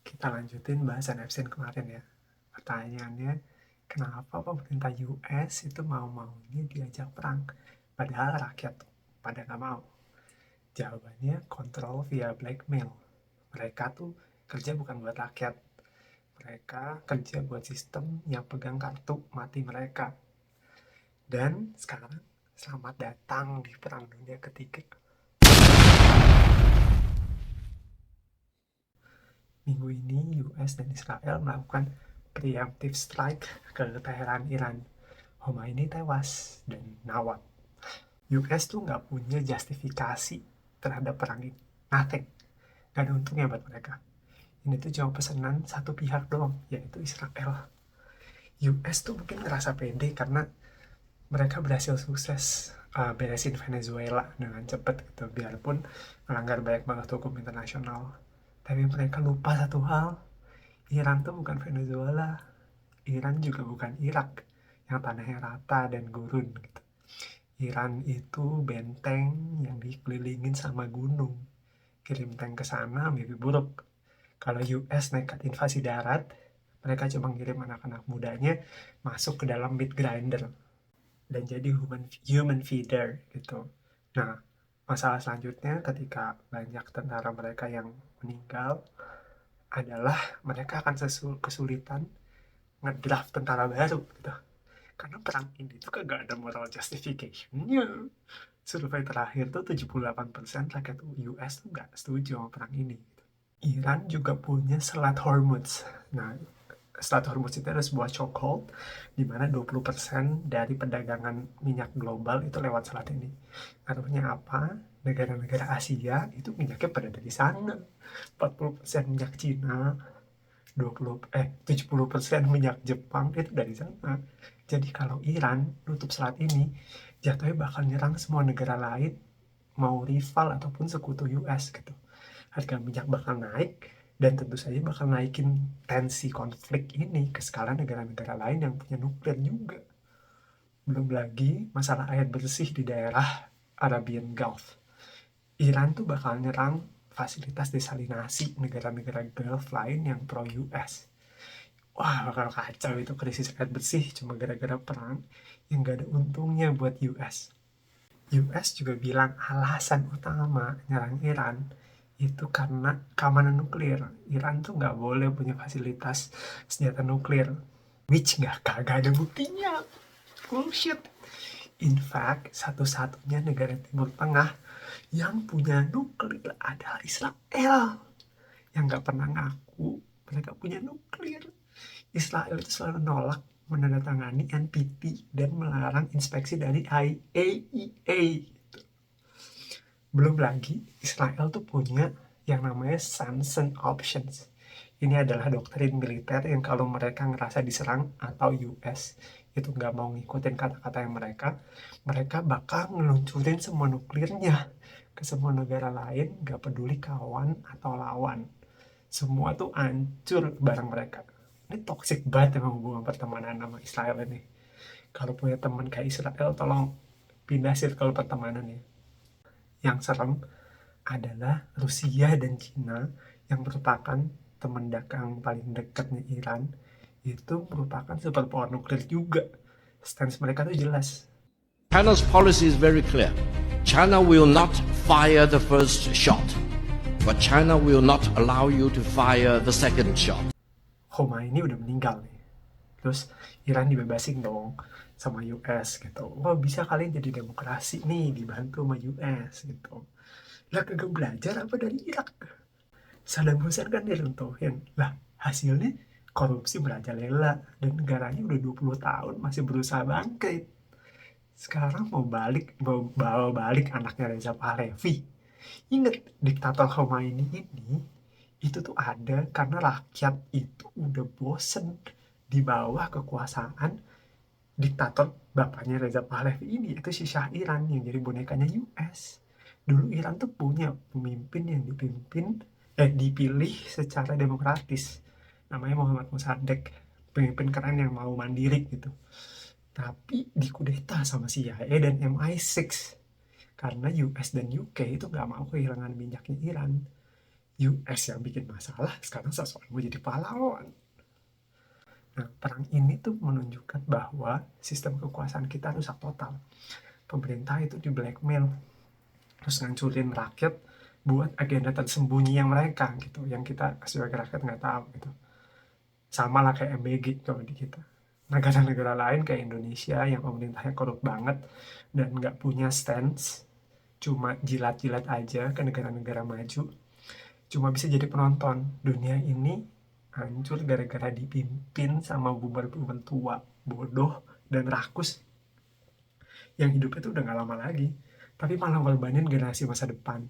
Kita lanjutin bahasan Epstein kemarin ya. Pertanyaannya, kenapa pemerintah US itu mau-maunya diajak perang? Padahal rakyat tuh pada nggak mau. Jawabannya kontrol via blackmail. Mereka tuh kerja bukan buat rakyat. Mereka kerja buat sistem yang pegang kartu mati mereka. Dan sekarang, selamat datang di Perang Dunia Ketiga. Minggu ini US dan Israel melakukan preemptive strike ke Teheran, Iran. Khomeini tewas dan Nawab. US tuh nggak punya justifikasi terhadap perang ini. Nothing. Nggak ada untungnya buat mereka. Ini tuh cuma pesanan satu pihak doang, yaitu Israel. US tuh mungkin ngerasa pede karena mereka berhasil sukses beresin Venezuela dengan cepat gitu, biarpun melanggar banyak banget hukum internasional. Tapi mereka lupa satu hal, Iran tuh bukan Venezuela, Iran juga bukan Irak yang tanahnya rata dan gurun gitu. Iran itu benteng yang dikelilingin sama gunung. Kirim tank ke sana mimpi buruk. Kalau US nekat invasi darat, mereka cuma ngirim anak-anak mudanya masuk ke dalam meat grinder dan jadi human feeder gitu. Nah, masalah selanjutnya ketika banyak tentara mereka yang meninggal adalah mereka akan kesulitan ngedraft tentara baru gitu. Karena perang ini tuh kagak ada moral justification-nya. Survei terakhir tuh 78% rakyat US tuh nggak setuju sama perang ini. Iran juga punya Selat Hormuz. Nah, Selat Hormuz itu adalah sebuah chokehold di mana 20% dari perdagangan minyak global itu lewat selat ini. Artinya apa? Negara-negara Asia itu minyaknya pada dari sana. 40% minyak Cina, 70% minyak Jepang itu dari sana. Jadi kalau Iran nutup selat ini, jatuhnya bakal nyerang semua negara lain, mau rival ataupun sekutu US gitu. Harga minyak bakal naik, dan tentu saja bakal naikin tensi konflik ini ke skala negara-negara lain yang punya nuklir juga. Belum lagi masalah air bersih di daerah Arabian Gulf. Iran tuh bakal nyerang fasilitas desalinasi negara-negara Gulf lain yang pro-US. Wah, bakal kacau itu krisis air bersih cuma gara-gara perang yang gak ada untungnya buat US. US juga bilang alasan utama nyerang Iran itu karena keamanan nuklir. Iran tuh nggak boleh punya fasilitas senjata nuklir, which kagak ada buktinya. Bullshit. In fact, satu-satunya negara Timur Tengah yang punya nuklir adalah Israel, yang nggak pernah ngaku mereka punya nuklir. Israel itu selalu nolak menandatangani NPT dan melarang inspeksi dari IAEA. Belum lagi Israel tuh punya yang namanya Samson Options. Ini adalah doktrin militer yang kalau mereka ngerasa diserang atau US itu nggak mau ngikutin kata-kata yang mereka bakal ngeluncurin semua nuklirnya ke semua negara lain, nggak peduli kawan atau lawan. Semua tuh hancur bareng mereka. Ini toxic banget emang hubungan pertemanan sama Israel ini. Kalau punya teman kayak Israel, tolong pindah circle pertemanan ya. Yang serem adalah Rusia dan Cina yang merupakan teman dagang paling dekatnya Iran, itu merupakan superpower nuklir juga. Stance mereka tuh jelas. China's policy is very clear. China will not fire the first shot, but China will not allow you to fire the second shot. Khomeini udah meninggal nih. Terus Iran dibebasin dong sama US gitu. Wah, bisa kalian jadi demokrasi nih dibantu sama US gitu. Lah kagak belajar apa dari Irak? Saddam Hussein kan diruntuhin. Lah hasilnya korupsi merajalela dan negaranya udah 20 tahun masih berusaha bangkit. Sekarang mau bawa balik anaknya Reza Pahlavi. Ingat, diktator Khomeini ini itu tuh ada karena rakyat itu udah bosen di bawah kekuasaan diktator bapaknya Reza Pahlavi ini, itu si Shah Iran yang jadi bonekanya US. Dulu Iran tuh punya pemimpin yang dipilih secara demokratis. Namanya Muhammad Mossadegh, pemimpin keren yang mau mandiri gitu. Tapi dikudeta sama CIA dan MI6 karena US dan UK itu nggak mau kehilangan minyaknya Iran. US yang bikin masalah, sekarang seseorang mau jadi pahlawan. Nah, perang ini tuh menunjukkan bahwa sistem kekuasaan kita rusak total. Pemerintah itu di blackmail, terus ngancurin rakyat buat agenda tersembunyi yang mereka gitu, yang kita sebagai rakyat nggak tahu gitu. Sama lah kayak MBG kalau di kita. Negara-negara lain kayak Indonesia yang pemerintahnya korup banget dan nggak punya stance, cuma jilat-jilat aja ke negara-negara maju, cuma bisa jadi penonton. Dunia ini hancur gara-gara dipimpin sama bumer-bumer tua, bodoh, dan rakus yang hidupnya tuh udah gak lama lagi, tapi malah ngorbanin generasi masa depan.